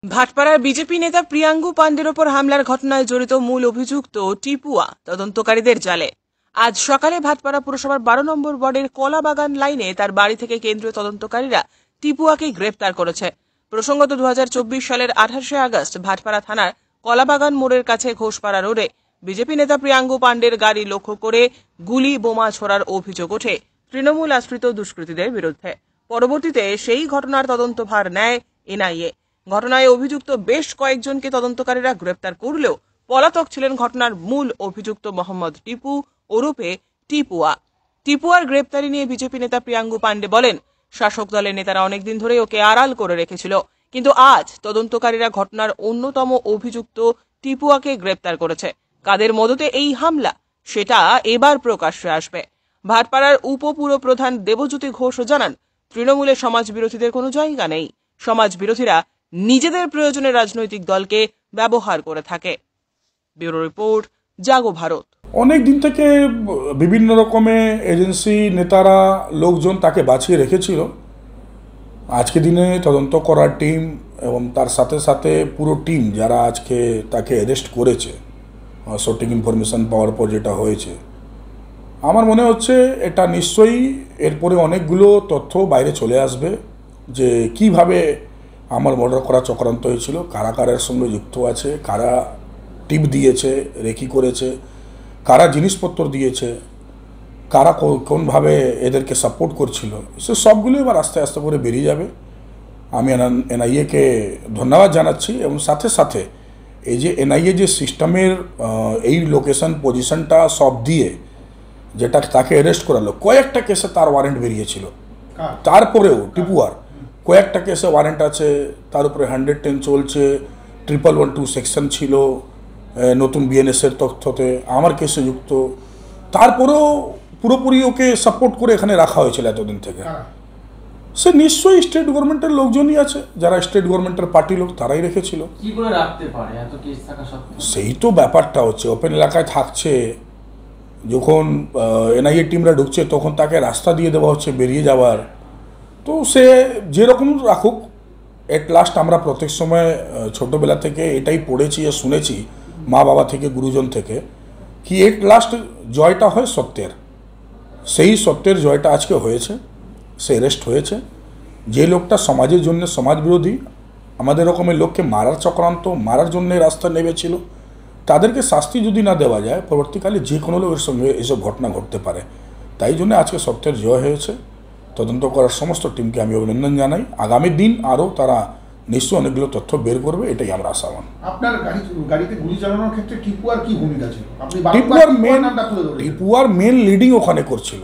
ভাটপাড়ার BJP নেতা প্রিয়াঙ্গু পান্ডের ওপর হামলার ঘটনায় জড়িত মূল অভিযুক্ত টিপুয়া তদন্তকারীদের জালে। আজ সকালে ভাটপাড়া পুরসভার 12 নম্বর ওয়ার্ডের কলাবাগান লাইনে তার বাড়ি থেকে কেন্দ্রীয় তদন্তকারীরা টিপুয়াকে গ্রেপ্তার করেছে। প্রসঙ্গত 2024 সালের 28শে আগস্ট ভাটপাড়া থানার কলাবাগান মোড়ের কাছে ঘোষপাড়া রোডে বিজেপি নেতা প্রিয়াঙ্গু পান্ডের গাড়ি লক্ষ্য করে গুলি বোমা ছোড়ার অভিযোগ ওঠে তৃণমূল আশ্রিত দুষ্কৃতীদের বিরুদ্ধে। পরবর্তীতে সেই ঘটনার তদন্তভার নেয় এনআইএ। ঘটনায় অভিযুক্ত বেশ কয়েকজনকে তদন্তকারীরা গ্রেপ্তার করলেও পলাতক ছিলেন ঘটনার মূল অভিযুক্ত মোহাম্মদ টিপু ওরফে টিপুয়া। টিপুয়ার গ্রেপ্তারি নিয়ে বিজেপি নেতা প্রিয়াঙ্গু পান্ডে বলেন, শাসক দলের নেতারা অনেকদিন ধরে ওকে আড়াল করে রেখেছিল, কিন্তু আজ তদন্তকারীরা ঘটনার অন্যতম অভিযুক্ত টিপুয়াকে গ্রেপ্তার করেছে। কাদের মদতে এই হামলা সেটা এবার প্রকাশ্যে আসবে। ভাটপাড়ার উপপুরপ্রধান দেবজ্যোতি ঘোষ জানান, তৃণমূলের সমাজ বিরোধীদের কোনো জায়গা নেই। সমাজ বিরোধীরা নিজেদের প্রয়োজনে রাজনৈতিক দলকে ব্যবহার করে থাকে। ব্যুরো রিপোর্ট, জাগো ভারত। অনেক দিন থেকে বিভিন্ন রকমের এজেন্সি নেতারা লোকজন তাকে বাঁচিয়ে রেখেছিল। আজকে দিনে তদন্ত করার টিম এবং তার সাথে সাথে পুরো টিম যারা আজকে তাকে অ্যারেস্ট করেছে, সঠিক ইনফরমেশন পাওয়ার পর যেটা হয়েছে, আমার মনে হচ্ছে এটা নিশ্চয়ই এরপরে অনেকগুলো তথ্য বাইরে চলে আসবে যে কিভাবে আমার মর্ডার করা চক্রান্ত হয়েছিল, কারা কারার সঙ্গে যুক্ত আছে, কারা টিপ দিয়েছে, রেকি করেছে, কারা জিনিসপত্র দিয়েছে, কারা কোনভাবে এদেরকে সাপোর্ট করছিল, সে সবগুলো এবার আস্তে আস্তে করে বেরিয়ে যাবে। আমি এনআইএকে ধন্যবাদ জানাচ্ছি এবং সাথে সাথে এই যে এনআইএ যে সিস্টেমের এই লোকেশন পজিশনটা সব দিয়ে যেটা তাকে অ্যারেস্ট করালো, কয়েকটা কেসে তার ওয়ারেন্ট বেরিয়েছিল, তারপরেও টিপুয়ার কয়েকটা কেসে ওয়ারেন্ট আছে, তার উপরে 110 চলছে, 1112 সেকশন ছিল নতুন বিএনএসের তথ্যতে, আমার কেসে যুক্ত, তারপরেও পুরোপুরি ওকে সাপোর্ট করে এখানে রাখা হয়েছিল এতদিন থেকে। সে নিশ্চয়ই স্টেট গভর্নমেন্টের লোকজনই আছে, যারা স্টেট গভর্নমেন্টের পার্টি লোক তারাই রেখেছিল। কি করে রাখতে পারে এত কেস থাকা সত্ত্বেও? সেই তো ব্যাপারটা হচ্ছে, ওপেন এলাকায় থাকছে, যখন এনআইএ টিমরা ঢুকছে তখন তাকে রাস্তা দিয়ে দেওয়া হচ্ছে বেরিয়ে যাওয়ার। তো সে যেরকম রাখুক, এট লাস্ট আমরা প্রত্যেক সময় ছোটোবেলা থেকে এটাই পড়েছি আর শুনেছি মা বাবা থেকে, গুরুজন থেকে, কি এট লাস্ট জয়টা হয় সত্যের। সেই সত্যের জয়টা আজকে হয়েছে, সে অ্যারেস্ট হয়েছে। যে লোকটা সমাজের জন্য, সমাজ বিরোধী, আমাদের রকমের লোককে মারার চক্রান্ত, মারার জন্য রাস্তা নেমেছিল, তাদেরকে শাস্তি যদি না দেওয়া যায়, পরবর্তীকালে যে কোনো লোকের সঙ্গে এসব ঘটনা ঘটতে পারে। তাই জন্য আজকে সত্যের জয় হয়েছে। তদন্ত করার সমস্ত টিমকে আমি অভিনন্দন জানাই। আগামী দিন আরও তারা নিশ্চয়ই অনেকগুলো তথ্য বের করবে, এটাই আমরা আশাবান। আপনার গাড়িতে গুলি চালানোর ক্ষেত্রে টিপুয়ার কি ভূমিকা ছিল? টিপুয়ার মেন লিডিং ওখানে করছিল,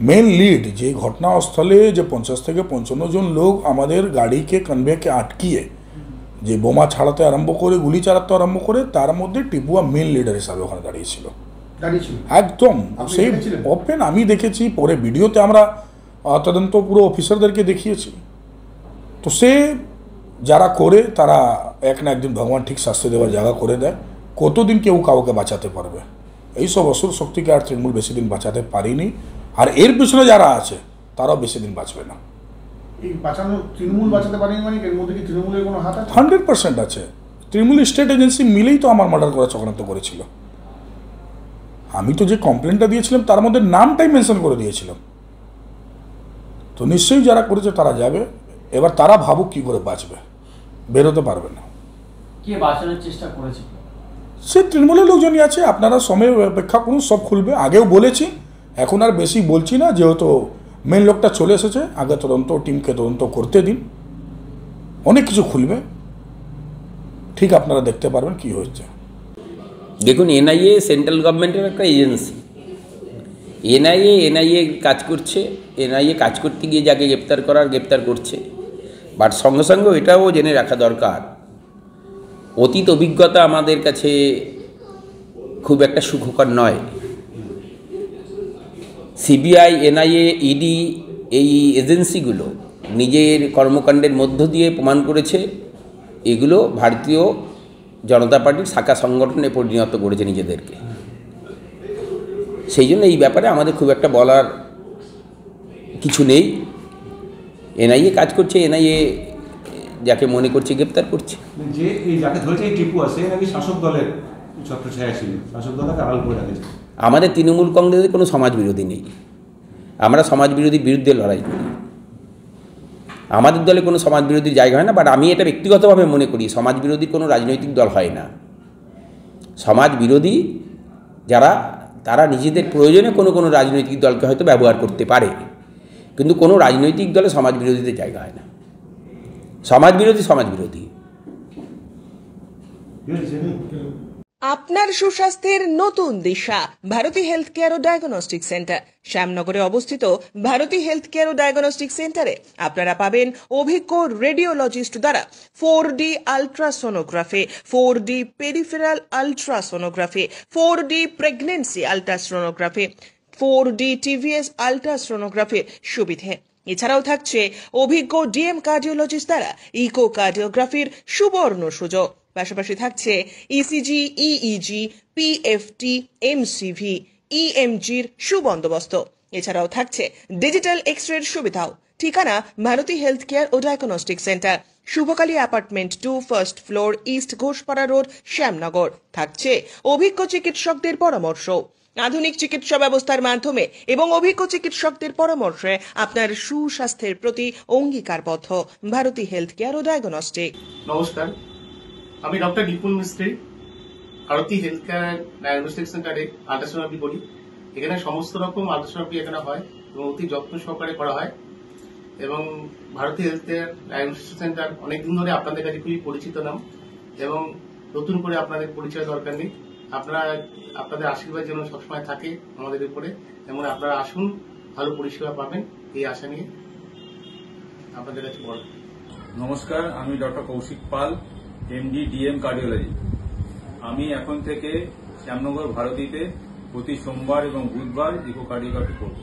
মেন লিড। যে ঘটনাস্থলে যে 50 থেকে 55 জন লোক আমাদের গাড়িকে কনভেকে আটকিয়ে যে বোমা ছাড়াতে আরম্ভ করে, গুলি চালাতে আরম্ভ করে, তার মধ্যে টিপুয়া মেন লিডার হিসাবে ওখানে দাঁড়িয়েছিল একদম। সেই ওপেন আমি দেখেছি, পরে ভিডিওতে আমরা তদন্ত পুরো অফিসারদেরকে দেখিয়েছি। তো সে যারা করে তারা এক না একদিন ভগবান ঠিক শাস্তি দেওয়ার জায়গা করে দেয়। কতদিন কেউ কাউকে বাঁচাতে পারবে? এইসব অসুর শক্তিকে আর তৃণমূল বেশি দিন বাঁচাতে পারিনি, আর এর পিছনে যারা আছে তারাও বেশি দিন বাঁচবে না। তৃণমূল বাঁচাতে পারেনি মানে এর মধ্যে কি তৃণমূলের কোনো হাত আছে? 100% আছে। তৃণমূল স্টেট এজেন্সি মিলেই তো আমার মার্ডার করা চক্রান্ত করেছিল। আমি তো যে কমপ্লেনটা দিয়েছিলাম তার মধ্যে নামটাই মেনশন করে দিয়েছিলাম। তো নিশ্চয়ই যারা করেছে তারা যাবে। এবার তারা ভাবুক কী করে বাঁচবে, বেরোতে পারবে না। কে বাঁচানোর চেষ্টা করেছে? সে তৃণমূলের লোকজনই আছে। আপনারা সময় অপেক্ষা করুন, সব খুলবে। আগেও বলেছি, এখন আর বেশি বলছি না, যেহেতু মেন লোকটা চলে এসেছে। আগে তদন্ত টিমকে তদন্ত করতে দিন, অনেক কিছু খুলবে, ঠিক আপনারা দেখতে পারবেন কি হচ্ছে। দেখুন, এনআইএ সেন্ট্রাল গভর্নমেন্টের একটা এজেন্সি। এনআইএ কাজ করছে। এনআইএ কাজ করতে গিয়ে যাকে গ্রেপ্তার করার গ্রেপ্তার করছে। বাট সঙ্গে সঙ্গে এটাও জেনে রাখা দরকার, অতীত অভিজ্ঞতা আমাদের কাছে খুব একটা সুখকর নয়। সিবিআই, এনআইএ, ইডি এই এজেন্সিগুলো নিজের কর্মকাণ্ডের মধ্য দিয়ে প্রমাণ করেছে এগুলো ভারতীয় জনতা পার্টির শাখা সংগঠনে পরিণত করেছে নিজেদেরকে। সেই জন্য এই ব্যাপারে আমাদের খুব একটা বলার কিছু নেই। এনআইএ কাজ করছে, এনআইএ যাকে মনে করছি গ্রেপ্তার করছি। যে এই যাকে ধরেছে এই টিপু আছে নাকি শাসক দলের ছত্রছায়া ছিল, শাসক দলকে আড়াল করে রাখেছে। আমাদের তৃণমূল কংগ্রেসের কোনো সমাজ বিরোধী নেই, আমরা সমাজ বিরোধীর বিরুদ্ধে লড়াই করি। আমাদের দলে কোনো সমাজ বিরোধীর জায়গা হয় না, বাট আমি এটা ব্যক্তিগতভাবে মনে করি সমাজ বিরোধী কোনো রাজনৈতিক দল হয় না। সমাজ বিরোধী যারা তারা নিজেদের প্রয়োজনে কোনো রাজনৈতিক দলকে হয়তো ব্যবহার করতে পারে, কিন্তু কোনো রাজনৈতিক দলে সমাজ বিরোধীদের জায়গা হয় না। সমাজ বিরোধী। আপনার সুস্বাস্থ্যের নতুন দিশা ভারতী হেলথ কেয়ার ও ডায়াগনস্টিক সেন্টার। শ্যামনগরে অবস্থিত ভারতী হেলথ কেয়ার ও ডায়াগনস্টিক সেন্টারে আপনারা পাবেন অভিজ্ঞ রেডিওলজিস্ট দ্বারা 4D ultrasonography, 4D peripheral ultrasonography, 4D pregnancy ultrasonography, 4D TVS আলট্রাসোনোগ্রাফির সুবিধে। এছাড়াও থাকছে অভিজ্ঞ ডিএম কার্ডিওলজিস্ট দ্বারা ইকোকার্ডিওগ্রাফির সুবর্ণ সুযোগ। পাশাপাশি থাকছে ইসিজি, ইইজি, পিএফটি, এমসিভি, ইএমজির সুবন্দোবস্ত। এছাড়াও থাকছে ডিজিটাল এক্স-রের সুবিধাও। ঠিকানা ভারতী হেলথ কেয়ার ও diagnostic centre, Shubhakali apartment 2, first floor, east Ghoshpara road, Shyamnagar. থাকছে অভিজ্ঞ চিকিৎসকদের পরামর্শ। আধুনিক চিকিৎসা ব্যবস্থার মাধ্যমে এবং অভিজ্ঞ চিকিৎসকদের পরামর্শে আপনার সুস্বাস্থ্যের প্রতি অঙ্গীকারবদ্ধ ভারতী হেলথ কেয়ার ও ডায়াগনস্টিক। নমস্কার, আমি ডক্টর বিপুল মিস্ত্রি, ভারতী হেলথ কেয়ার ডায়াগনস্টিক সেন্টারে আল্ট্রাসোনোগ্রাফি করি। এখানে সমস্ত রকম আল্ট্রাসোনোগ্রাফি এখানে হয় এবং অতি যত্ন সহকারে করা হয়। এবং Bharati health care diagnostic centre অনেকদিন ধরে আপনাদের কাছে খুবই পরিচিত নাম এবং নতুন করে আপনাদের পরিচয় দরকার নেই। আপনাদের আশীর্বাদ যেন সবসময় থাকে আমাদের উপরে, যেমন আপনারা আসুন, ভালো পরিষেবা পাবেন এই আশা নিয়ে আপনাদের কাছে বল। নমস্কার, আমি ডক্টর কৌশিক পাল, এমডি ডিএম কার্ডিওলজি। আমি এখন থেকে শ্যামনগর ভারতীতে প্রতি সোমবার এবং বুধবার ইকোকার্ডিওগ্রাফি করব।